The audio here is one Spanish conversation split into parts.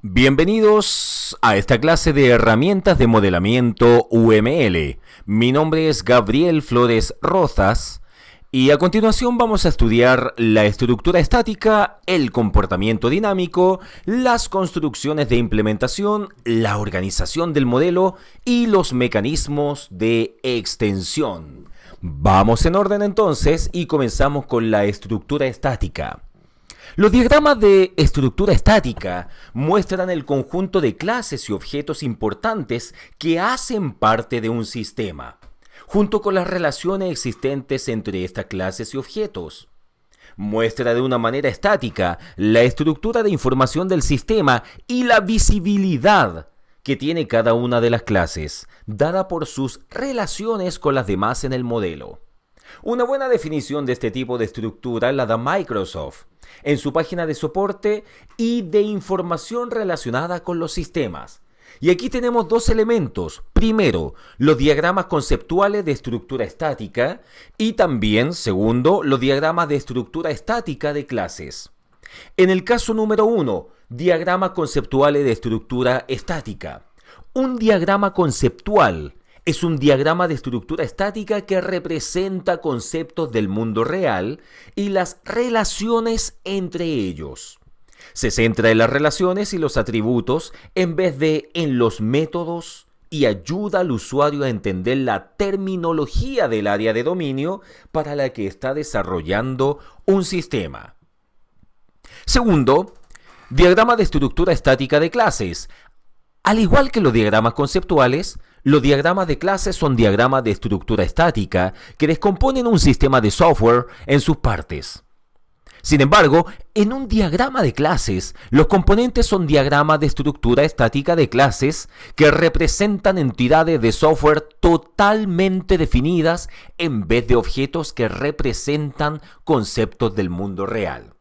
Bienvenidos a esta clase de herramientas de modelamiento UML. Mi nombre es Gabriel Flores Rozas y a continuación vamos a estudiar la estructura estática, el comportamiento dinámico, las construcciones de implementación, la organización del modelo y los mecanismos de extensión. Vamos en orden entonces y comenzamos con la estructura estática. Los diagramas de estructura estática muestran el conjunto de clases y objetos importantes que hacen parte de un sistema, junto con las relaciones existentes entre estas clases y objetos. Muestra de una manera estática la estructura de información del sistema y la visibilidad que tiene cada una de las clases, dada por sus relaciones con las demás en el modelo. Una buena definición de este tipo de estructura la da Microsoft en su página de soporte y de información relacionada con los sistemas. Y aquí tenemos dos elementos. Primero, los diagramas conceptuales de estructura estática y también, segundo, los diagramas de estructura estática de clases. En el caso número 1, diagramas conceptuales de estructura estática. Un diagrama conceptual es un diagrama de estructura estática que representa conceptos del mundo real y las relaciones entre ellos. Se centra en las relaciones y los atributos en vez de en los métodos y ayuda al usuario a entender la terminología del área de dominio para la que está desarrollando un sistema. Segundo, diagrama de estructura estática de clases. Al igual que los diagramas conceptuales, los diagramas de clases son diagramas de estructura estática que descomponen un sistema de software en sus partes. Sin embargo, en un diagrama de clases, los componentes son diagramas de estructura estática de clases que representan entidades de software totalmente definidas en vez de objetos que representan conceptos del mundo real.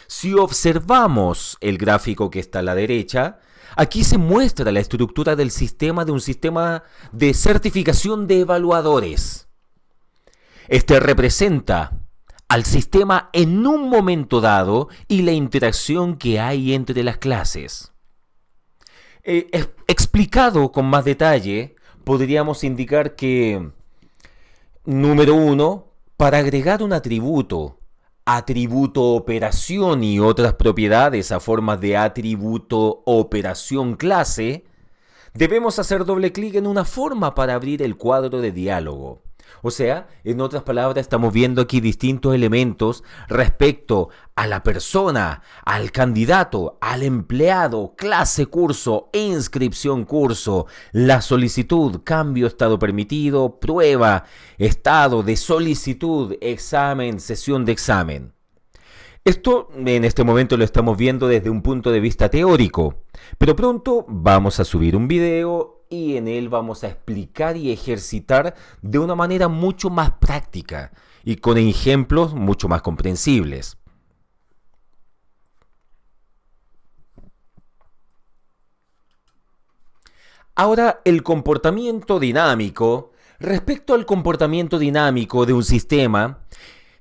Si observamos el gráfico que está a la derecha, aquí se muestra la estructura del sistema de un sistema de certificación de evaluadores. Este representa al sistema en un momento dado y la interacción que hay entre las clases. Explicado con más detalle, podríamos indicar que, número 1, para agregar un atributo operación y otras propiedades a formas de atributo operación clase, debemos hacer doble clic en una forma para abrir el cuadro de diálogo. O sea, en otras palabras, estamos viendo aquí distintos elementos respecto a la persona, al candidato, al empleado, clase curso, inscripción curso, la solicitud, cambio estado permitido, prueba, estado de solicitud, examen, sesión de examen. Esto en este momento lo estamos viendo desde un punto de vista teórico, pero pronto vamos a subir un video y en él vamos a explicar y ejercitar de una manera mucho más práctica y con ejemplos mucho más comprensibles. Ahora, el comportamiento dinámico. Respecto al comportamiento dinámico de un sistema,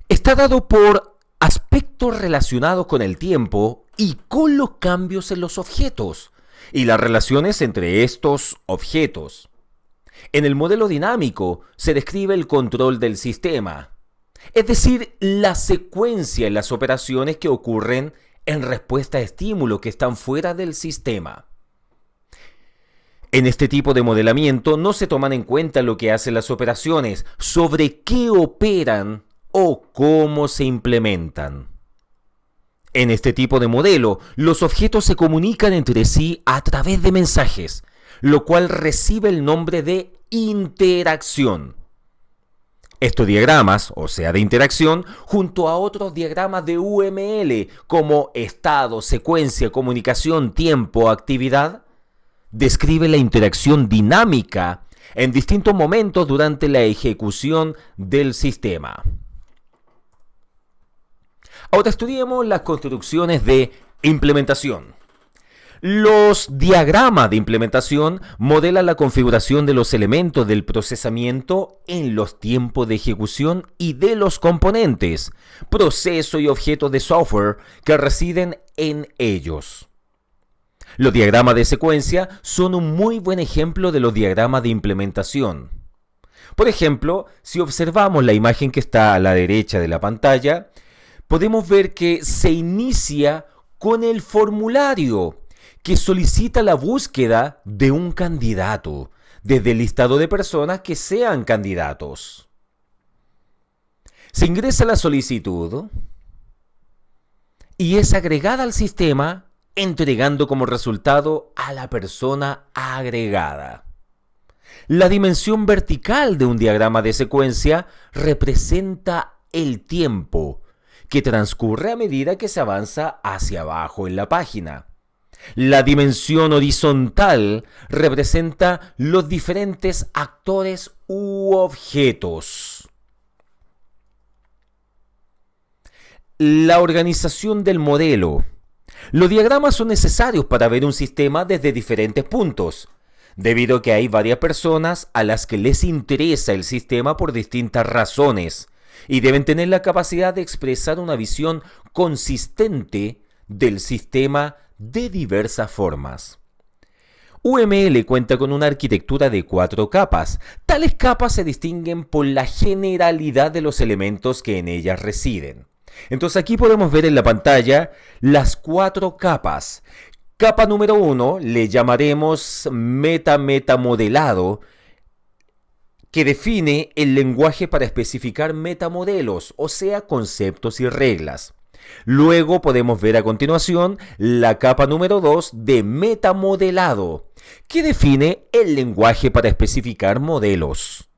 está dado por aspectos relacionados con el tiempo y con los cambios en los objetos y las relaciones entre estos objetos. En el modelo dinámico se describe el control del sistema, es decir, la secuencia en las operaciones que ocurren en respuesta a estímulos que están fuera del sistema. En este tipo de modelamiento no se toman en cuenta lo que hacen las operaciones, sobre qué operan o cómo se implementan. En este tipo de modelo, los objetos se comunican entre sí a través de mensajes, lo cual recibe el nombre de interacción. Estos diagramas, o sea de interacción, junto a otros diagramas de UML como estado, secuencia, comunicación, tiempo, actividad, describe la interacción dinámica en distintos momentos durante la ejecución del sistema. Ahora estudiemos las construcciones de implementación. Los diagramas de implementación modelan la configuración de los elementos del procesamiento en los tiempos de ejecución y de los componentes, procesos y objetos de software que residen en ellos. Los diagramas de secuencia son un muy buen ejemplo de los diagramas de implementación. Por ejemplo, si observamos la imagen que está a la derecha de la pantalla, podemos ver que se inicia con el formulario que solicita la búsqueda de un candidato desde el listado de personas que sean candidatos. Se ingresa la solicitud y es agregada al sistema, entregando como resultado a la persona agregada. La dimensión vertical de un diagrama de secuencia representa el tiempo que transcurre a medida que se avanza hacia abajo en la página. La dimensión horizontal representa los diferentes actores u objetos. La organización del modelo. Los diagramas son necesarios para ver un sistema desde diferentes puntos, debido a que hay varias personas a las que les interesa el sistema por distintas razones y deben tener la capacidad de expresar una visión consistente del sistema de diversas formas. UML cuenta con una arquitectura de 4 capas. Tales capas se distinguen por la generalidad de los elementos que en ellas residen. Entonces aquí podemos ver en la pantalla las 4 capas. Capa número 1 le llamaremos metamodelado, que define el lenguaje para especificar metamodelos, o sea, conceptos y reglas. Luego podemos ver a continuación la capa número 2 de metamodelado, que define el lenguaje para especificar modelos.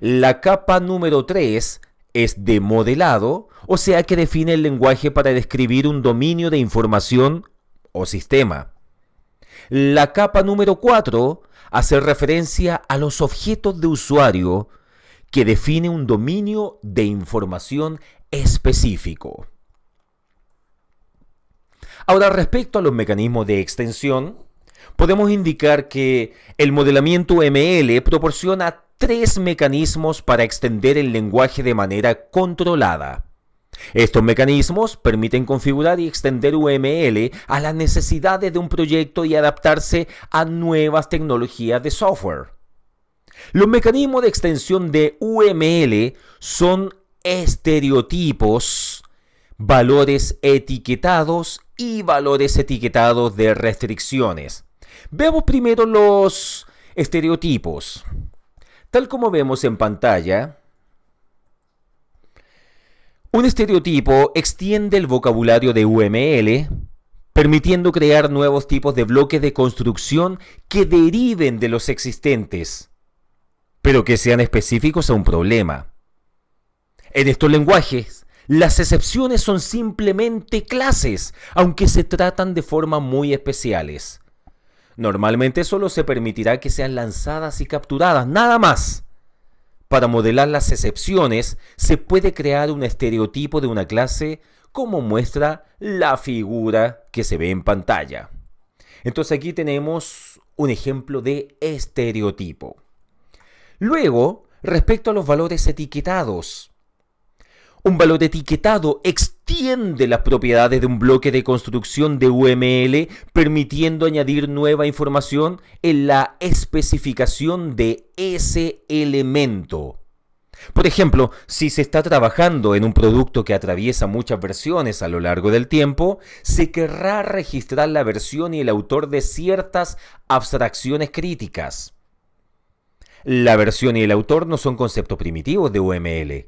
La capa número 3 es de modelado, o sea que define el lenguaje para describir un dominio de información o sistema. La capa número 4 hace referencia a los objetos de usuario, que define un dominio de información específico. Ahora, respecto a los mecanismos de extensión, podemos indicar que el modelamiento UML proporciona 3 mecanismos para extender el lenguaje de manera controlada. Estos mecanismos permiten configurar y extender UML a las necesidades de un proyecto y adaptarse a nuevas tecnologías de software. Los mecanismos de extensión de UML son estereotipos, valores etiquetados y valores etiquetados de restricciones. Veamos primero los estereotipos. Tal como vemos en pantalla, un estereotipo extiende el vocabulario de UML, permitiendo crear nuevos tipos de bloques de construcción que deriven de los existentes, pero que sean específicos a un problema. En estos lenguajes, las excepciones son simplemente clases, aunque se tratan de formas muy especiales. Normalmente solo se permitirá que sean lanzadas y capturadas, nada más. Para modelar las excepciones, se puede crear un estereotipo de una clase, como muestra la figura que se ve en pantalla. Entonces aquí tenemos un ejemplo de estereotipo. Luego, respecto a los valores etiquetados. Un valor etiquetado extiende las propiedades de un bloque de construcción de UML, permitiendo añadir nueva información en la especificación de ese elemento. Por ejemplo, si se está trabajando en un producto que atraviesa muchas versiones a lo largo del tiempo, se querrá registrar la versión y el autor de ciertas abstracciones críticas. La versión y el autor no son conceptos primitivos de UML.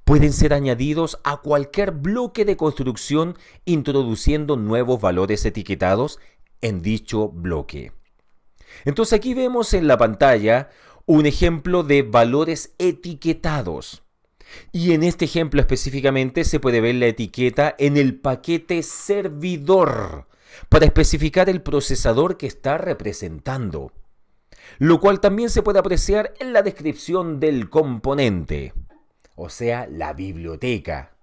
Pueden ser añadidos a cualquier bloque de construcción introduciendo nuevos valores etiquetados en dicho bloque. Entonces aquí vemos en la pantalla un ejemplo de valores etiquetados. Y en este ejemplo específicamente se puede ver la etiqueta en el paquete servidor para especificar el procesador que está representando, lo cual también se puede apreciar en la descripción del componente, o sea, la biblioteca.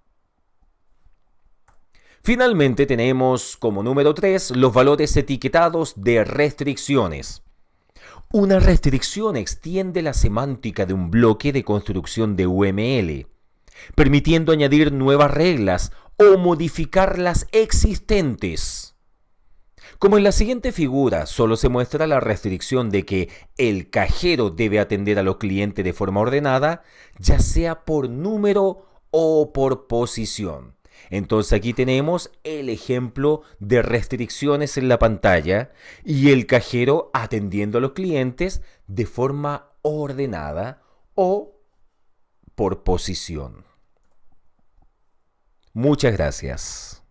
Finalmente tenemos como número 3 los valores etiquetados de restricciones. Una restricción extiende la semántica de un bloque de construcción de UML, permitiendo añadir nuevas reglas o modificar las existentes. Como en la siguiente figura solo se muestra la restricción de que el cajero debe atender a los clientes de forma ordenada, ya sea por número o por posición. Entonces aquí tenemos el ejemplo de restricciones en la pantalla y el cajero atendiendo a los clientes de forma ordenada o por posición. Muchas gracias.